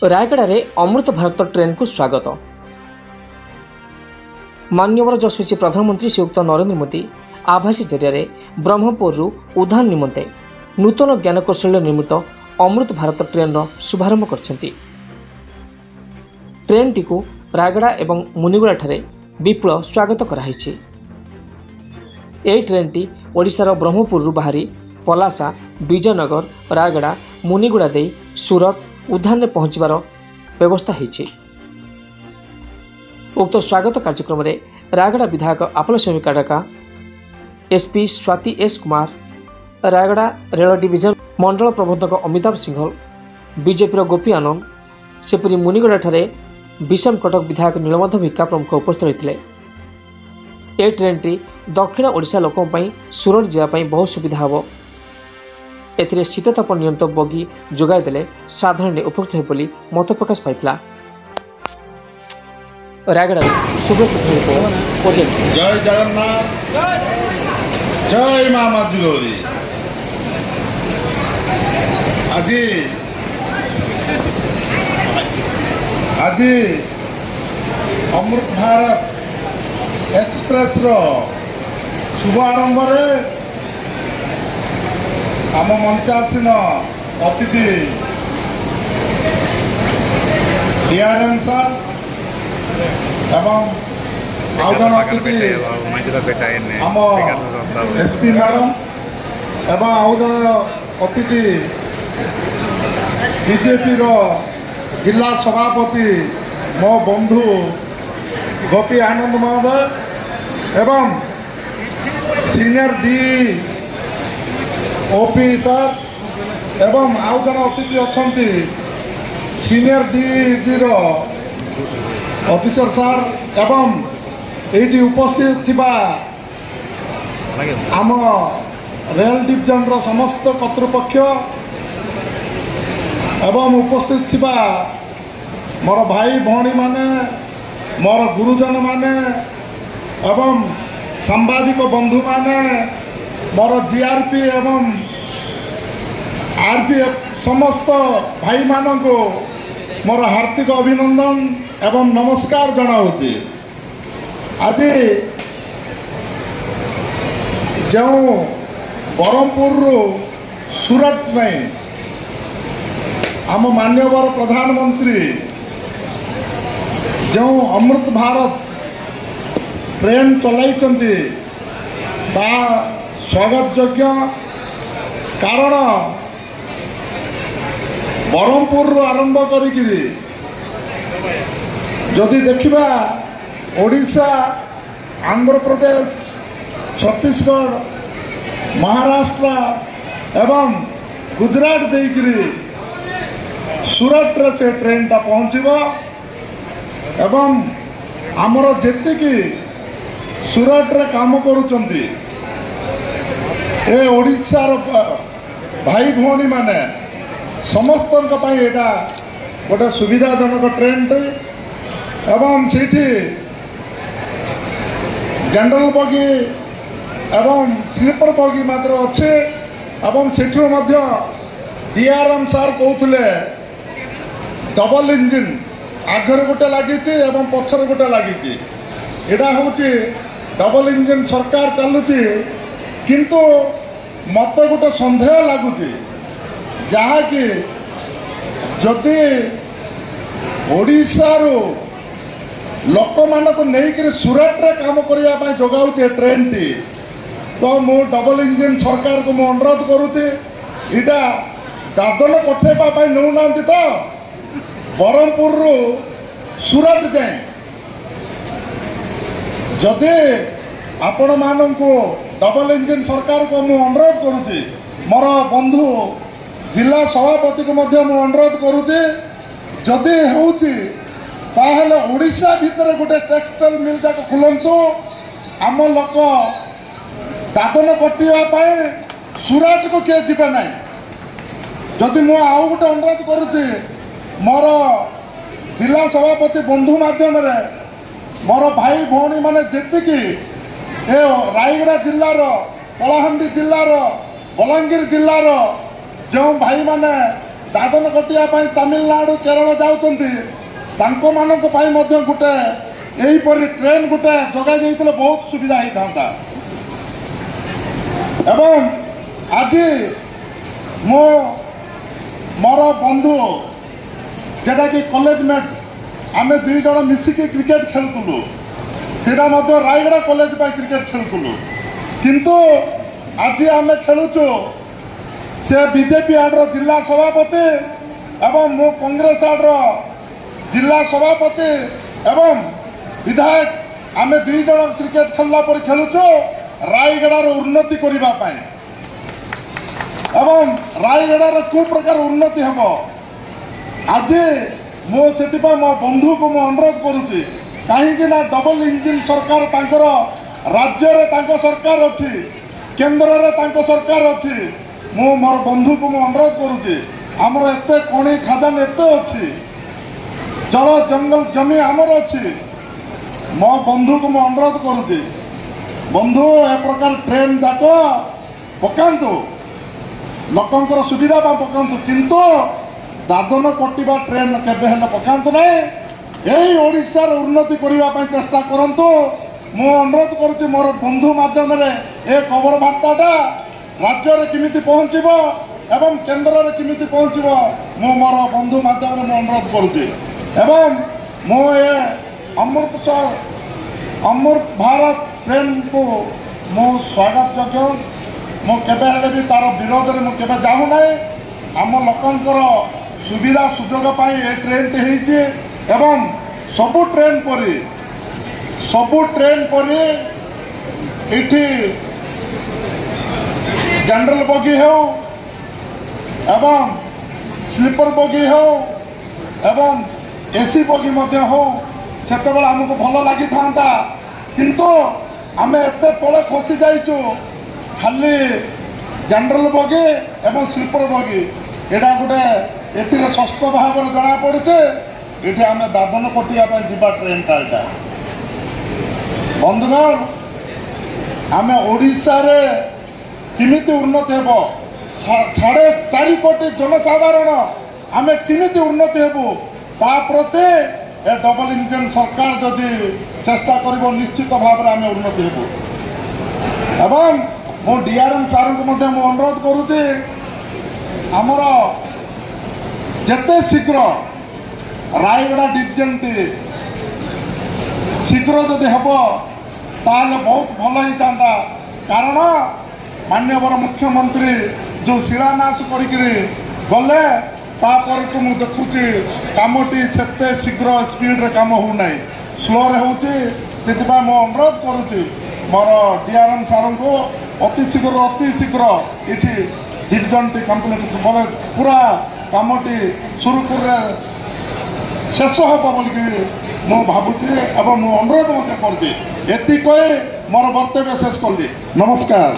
Rayagada Amrit Bharat train को स्वागत। माननीय यशस्वी प्रधानमंत्री श्रीयुक्त नरेंद्र मोदी आभासी जरिया ब्रह्मपुर उद्यान निमंते नूतन ज्ञानकौशल निर्मित अमृत भारत ट्रेन शुभारंभ करछंती। ट्रेन टी को रायगड़ा एवं मुनिगुड़ा ठारे विपुल स्वागत कराइछि। यह ट्रेन टी ओडिशार ब्रह्मपुर बाहरी पलासा, विजयनगर, रायगड़ा, मुनिगुड़ा दे सूरत उद्यान में पहुंचबार व्यवस्था होइछि। उक्त स्वागत कार्यक्रम में रायगड़ा विधायक Appalaswamy Kadraka, SP Swati S Kumar, Rayagada rail division मंडल प्रबंधक अमिताभ सिंघल, बीजेपी गोपी आनंद, सेपरी मुनिगुड़ा ठारे विषम कटक विधायक नीलमाधव भिक्का प्रमुख उपस्थित होते। यह ट्रेन टी दक्षिण ओडिशा लोकों पई सूरत जावाई बहुत सुविधा हम। एथिरे शीतताप नियंत्रण बगी जोगाई देले साधारण उपकृत हो बोली मत प्रकाश पाइथिला। रायगड़ा सुब्रत जय जगन्नाथ, जय मां मधुगौरी। आज अमृत भारत एक्सप्रेस रो शुभारंभ आम मंचासीन अतिथि डीआरएम सर एवं आउ जन अतिथि आम एसपी मैडम एवं आउ जन अतिथि बीजेपी रो जिला सभापति मो बंधु गोपी आनंद महोदय एवं सीनियर डी ओपी सर एवं आउ जन अतिथि अच्छा सीनियर डीजी ऑफिसर सर एवं ये उपस्थित थिबा आम रेल डिविजन रो समस्त कर्तृपक्ष एवं उपस्थित थिबा मोर भाई भौणी माने, मोर गुरुजन माने एवं सांबादिक बंधु माने, मोर जीआरपी एवं आरपीएफ समस्त भाई मानक मोर हार्दिक अभिनंदन एवं नमस्कार जनाऊँगी। आज जो ब्रह्मपुर सूरत में आम मान्यवर प्रधानमंत्री जो अमृत भारत ट्रेन चलाई ता स्वागत योग्य। कारण ब्रह्मपुर आरंभ करी जदि देखिबा ओडिशा, आंध्र प्रदेश, छत्तीसगढ़, महाराष्ट्र एवं गुजरात देकरी सूरत रे से ट्रेन टा पहुँचब एवं आमर जेतिकी सूरत रे काम करुचंती ए ओडिशार भाई भौणी माने समस्त एटा गोटे सुविधाजनक ट्रेन टे एवं सीठी जनरल बगी एवं स्लीपर बगी मात्र अच्छे एवं सेठू मध्य डीआरएम सार कहते डबल इंजिन आगे गोटे लगी एवं पछर गोटे लगी। एटा हूँ डबल इंजिन सरकार चलुची किंतु मत गोटे सन्देह लगुच जहाँकि जदि ओडिशा रो लोक मानक नहीं सूरत रे काम करने जोगाऊे ट्रेन टी तो मु डबल इंजिन सरकार को मु अनुरोध करुचे इटा दादन कठेपा नौना तो ब्रह्मपुर सूरत जाए जदि आपण मानू डबल इंजिन सरकार को मु अनुरोध करुचे मोर बंधु जिला सभापति को मु अनुरोध करुचे जदि होउची ताहले ओडिशा भितर गोटे टेक्सटाइल मिल जाक खुलंतु आम लोक दादन कटिया सूरत को किए जीवे ना। जदि मु आउ गोटे अनुरोध करुचे मोर जिला सभापति बंधु माध्यम मोर भाई भौणी माने जेतिकी ए रायगड़ा जिल्लार, कलाहांडी जिल्लार, बलांगीर जिल्लार जो भाई माने ଦାଦନ କଟିବା ପାଇଁ ତାମିଲନାଡୁ କେରଳ ଯାଉଛନ୍ତି ତାଙ୍କ ମାନଙ୍କ ପାଇଁ ମଧ୍ୟ ଗୋଟେ ଏହିପରି ଟ୍ରେନ୍ ଗୋଟେ ଯୋଗାଇ ଦେଇଥିଲେ ବହୁତ ସୁବିଧା ହେଇଥାନ୍ତା। ଏବଂ ଆଜି ମୁଁ ମୋର ବନ୍ଧୁ ଯେଟାକି କଲେଜ ମେଟ୍ ଆମେ ଦୁଇ ଜଣ ମିଶିକି କ୍ରିକେଟ ଖେଳୁଥିଲୁ, ସେଇଟା ମଧ୍ୟ ରାୟଗଡ଼ା କଲେଜ ପାଇଁ କ୍ରିକେଟ ଖେଳୁଥିଲୁ। କିନ୍ତୁ ଆଜି ଆମେ ଖେଳୁଛୁ ସେ ବିଜେପି ଆଡ଼ର ଜିଲ୍ଲା ସଭାପତି ଏବଂ ମୁଁ କଂଗ୍ରେସ ଆଡ଼ର ଜିଲ୍ଲା ସଭାପତି ଏବଂ ବିଧାୟକ ଆମେ ଦୁଇ ଜଣ କ୍ରିକେଟ ଖେଳିଲା ପରେ ଖେଳୁଛୁ ରାୟଗଡ଼ାର ଉନ୍ନତି କରିବା ପାଇଁ। ଏବଂ ରାୟଗଡ଼ାର କେଉଁ ପ୍ରକାର ଉନ୍ନତି ହେବ ଆଜି ମୁଁ ସେଥିପାଇଁ ମୋ ବନ୍ଧୁକୁ ମୁଁ ଅନୁରୋଧ କରୁଛି, କାହିଁକି ନା ଡବଲ ଇଞ୍ଜିନ୍ ସରକାର ତାଙ୍କର ରାଜ୍ୟରେ ତାଙ୍କ ସରକାର ଅଛି, କେନ୍ଦ୍ରରେ ତାଙ୍କ ସରକାର ଅଛି। ମୁଁ ମୋର ବନ୍ଧୁକୁ ମୁଁ ଅନୁରୋଧ କରୁଛି, ଆମର ଏତେ ଖଣି ଖାଦାନ ଏତେ ଅଛି, ଜଳ ଜଙ୍ଗଲ ଜମି ଆମର ଅଛି। ମୋ ବନ୍ଧୁକୁ ମୁଁ ଅନୁରୋଧ କରୁଛି, ବନ୍ଧୁ ଏ ପ୍ରକାର ଟ୍ରେନ୍ ଯାକ ପକାନ୍ତୁ, ଲୋକଙ୍କର ସୁବିଧା ପାଇଁ ପକାନ୍ତୁ, କିନ୍ତୁ ଦାଦନ କଟିବା ଟ୍ରେନ୍ କେବେ ହେଲେ ପକାନ୍ତୁ ନାହିଁ। ଏହି ଓଡ଼ିଶାର ଉନ୍ନତି କରିବା ପାଇଁ ଚେଷ୍ଟା କରନ୍ତୁ। ମୁଁ ଅନୁରୋଧ କରୁଛି ମୋର ବନ୍ଧୁ ମାଧ୍ୟମରେ ଏ ଖବର ବାର୍ତ୍ତାଟା ରାଜ୍ୟରେ କେମିତି ପହଞ୍ଚିବ ଏବଂ କେନ୍ଦ୍ରରେ କେମିତି ପହଞ୍ଚିବ ମୁଁ ମୋର ବନ୍ଧୁ ମାଧ୍ୟମରେ ମୁଁ ଅନୁରୋଧ କରୁଛି। ଏବଂ ମୁଁ ଏ ଅମୃତ ଭାରତ ଟ୍ରେନ୍କୁ ମୁଁ ସ୍ୱାଗତ ଯୋଗ୍ୟ। ମୁଁ କେବେ ହେଲେ ବି ତାର ବିରୋଧରେ ମୁଁ କେବେ ଯାଉନାହିଁ। ଆମ ଲୋକଙ୍କର ସୁବିଧା ସୁଯୋଗ ପାଇଁ ଏ ଟ୍ରେନ୍ଟି ହେଇଛି ଏବଂ ସବୁ ଟ୍ରେନ୍ ପରି ଏଠି ଜେନେରାଲ ବଗି ହେଉ ଏବଂ ସ୍ଲିପର ବଗି ହେଉ ଏବଂ ଏସି ବଗି ମଧ୍ୟ ହେଉ ସେତେବେଳେ ଆମକୁ ଭଲ ଲାଗିଥାନ୍ତା, କିନ୍ତୁ ଆମେ ଏତେ ତଳେ ଖସି ଯାଇଛୁ। ଖାଲି ଜେନେରାଲ ବଗି ଏବଂ ସ୍ଲିପର ବଗି ଏଇଟା ଗୋଟେ ଏଥିରେ ଷଷ୍ଠ ଭାବରେ ଜଣାପଡ଼ୁଛି। ଏଠି ଆମେ ଦାଦନ କଟିବା ପାଇଁ ଯିବା ଟ୍ରେନ୍ଟା ଏଇଟା। ବନ୍ଧୁଗଣ, ଆମେ ଓଡ଼ିଶାରେ କେମିତି ଉନ୍ନତି ହେବ, 4.5 କୋଟି ଜନସାଧାରଣ ଆମେ କେମିତି ଉନ୍ନତି ହେବୁ ତା ପ୍ରତି ଏ ଡବଲ ଇଞ୍ଜିନ୍ ସରକାର ଯଦି ଚେଷ୍ଟା କରିବ ନିଶ୍ଚିତ ଭାବରେ ଆମେ ଉନ୍ନତି ହେବୁ। ଏବଂ ମୁଁ DRM ସାର୍ଙ୍କୁ ମଧ୍ୟ ମୁଁ ଅନୁରୋଧ କରୁଛି, ଆମର ଯେତେ ଶୀଘ୍ର ରାୟଗଡ଼ା ଡିଭିଜନଟି ଶୀଘ୍ର ଯଦି ହେବ ତାହେଲେ ବହୁତ ଭଲ ହେଇଥାନ୍ତା। କାରଣ ମାନ୍ୟବର ମୁଖ୍ୟମନ୍ତ୍ରୀ ଯେଉଁ ଶିଳାନ୍ୟାସ କରିକିରି ଗଲେ ତାପରଠୁ ମୁଁ ଦେଖୁଛି କାମଟି ସେତେ ଶୀଘ୍ର ସ୍ପିଡ଼ରେ କାମ ହେଉନାହିଁ, ସ୍ଲୋରେ ହେଉଛି। ସେଥିପାଇଁ ମୁଁ ଅନୁରୋଧ କରୁଛି ମୋର DRM ସାର୍ଙ୍କୁ ଅତି ଶୀଘ୍ର ଏଠି ଡିଭିଜନଟି କମ୍ପ୍ଲିଟ୍ ବୋଲେ ପୁରା କାମଟି ସୁରୁଖୁରୁରେ ଶେଷ ହେବ ବୋଲିକି ମୁଁ ଭାବୁଛି ଏବଂ ମୁଁ ଅନୁରୋଧ ମଧ୍ୟ କରୁଛି। ଏତିକି କହି ମୋର ବକ୍ତବ୍ୟ ଶେଷ କଲି। ନମସ୍କାର।